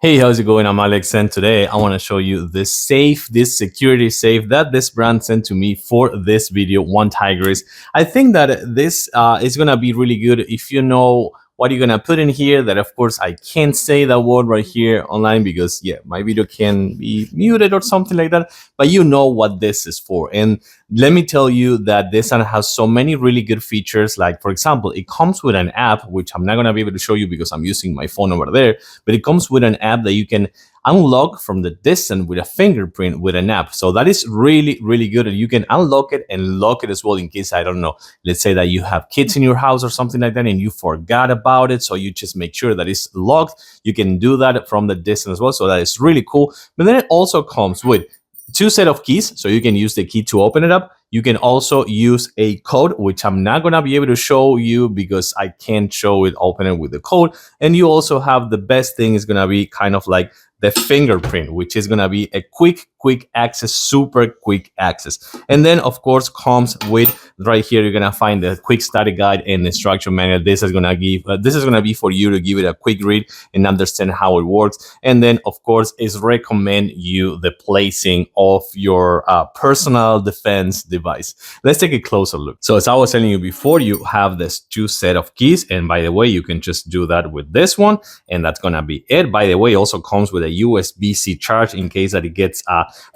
Hey, how's it going? I'm Alex, and today I want to show you this safe, this security safe that this brand sent to me for this video, OneTigris. I think that this is going to be really good if you know what you're going to put in here. That, of course, I can't say that word right here online because, yeah, my video can be muted or something like that, but you know what this is for. And let me tell you that this one has so many really good features. Like, for example, it comes with an app, which I'm not going to be able to show you because I'm using my phone over there, but it comes with an app that you can unlock from the distance with a fingerprint with an app. So that is really, really good. And you can unlock it and lock it as well in case, I don't know, let's say that you have kids in your house or something like that and you forgot about it. So you just make sure that it's locked. You can do that from the distance as well. So that is really cool. But then it also comes with two set of keys, so you can use the key to open it up. You can also use a code, which I'm not going to be able to show you because I can't show it, open it with the code. And you also have the best thing is going to be kind of like the fingerprint, which is going to be a quick access, super quick access. And then of course comes with right here, you're going to find the quick study guide and instruction manual. This is going to give, this is going to be for you to give it a quick read and understand how it works. And then of course is recommend you the placing of your personal defense device. Let's take a closer look. So as I was telling you before, you have this two set of keys. And by the way, you can just do that with this one. And that's going to be it. By the way, it also comes with a USB-C charge in case that it gets,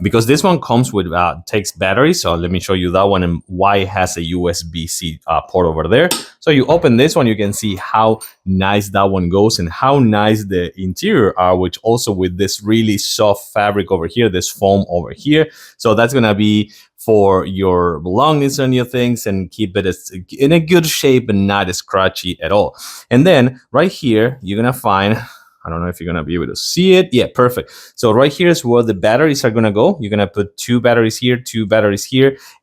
because this one comes with, takes battery. So let me show you that one and why it has a USB-C port over there. So you open this one, you can see how nice that one goes and how nice the interior are, which also with this really soft fabric over here, this foam over here. So that's going to be for your belongings and your things and keep it in a good shape and not scratchy at all. And then right here, you're going to find, I don't know if you're going to be able to see it. Yeah, perfect. So right here is where the batteries are going to go. You're going to put two batteries here,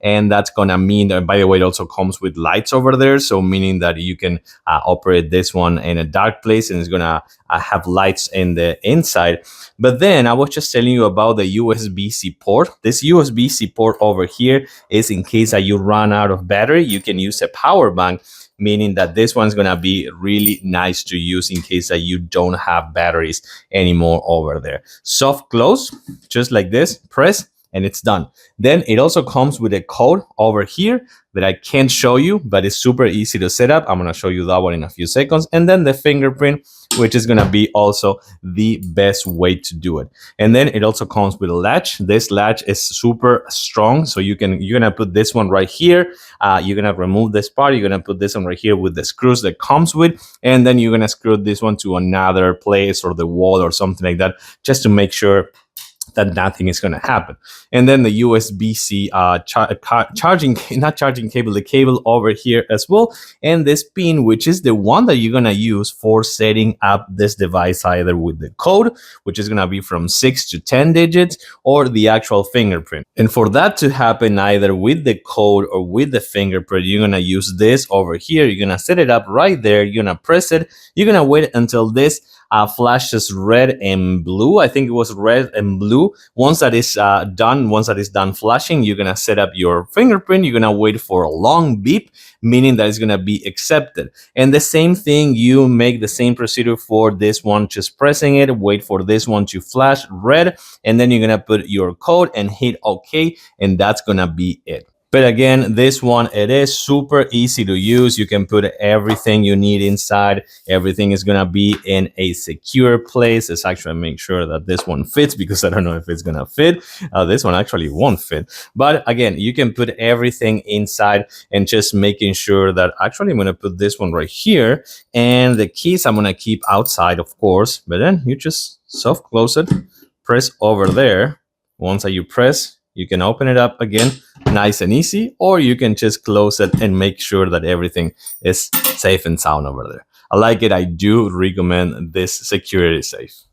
and that's going to mean that, by the way, it also comes with lights over there. So meaning that you can operate this one in a dark place and it's going to have lights in the inside. But then I was just telling you about the USB-C port. This USB-C port over here is in case that you run out of battery, you can use a power bank, meaning that this one's going to be really nice to use in case that you don't have batteries anymore over there. Soft close, just like this, press, and it's done. Then it also comes with a code over here that I can't show you, but it's super easy to set up. I'm going to show you that one in a few seconds. And then the fingerprint, which is going to be also the best way to do it. And then it also comes with a latch. This latch is super strong. So you're going to put this one right here. You're going to remove this part. You're going to put this one right here with the screws that comes with. And then you're going to screw this one to another place or the wall or something like that, just to make sure that nothing is going to happen. And then the USB-C the cable over here as well. And this pin, which is the one that you're going to use for setting up this device, either with the code, which is going to be from 6 to 10 digits, or the actual fingerprint. And for that to happen, either with the code or with the fingerprint, you're going to use this over here. You're going to set it up right there. You're going to press it. You're going to wait until this flashes red and blue. I think it was red and blue. Once that is done flashing, you're gonna set up your fingerprint. You're gonna wait for a long beep, meaning that it's gonna be accepted. And the same thing, you make the same procedure for this one, just pressing it, wait for this one to flash red, and then you're gonna put your code and hit OK, and that's gonna be it. But again, this one, it is super easy to use. You can put everything you need inside. Everything is going to be in a secure place. Let's actually make sure that this one fits, because I don't know if it's going to fit. This one actually won't fit. But again, you can put everything inside, and just making sure that actually I'm going to put this one right here. And the keys I'm going to keep outside, of course. But then you just soft close it, press over there. Once that you press, you can open it up again, nice and easy, or you can just close it and make sure that everything is safe and sound over there. I like it. I do recommend this security safe.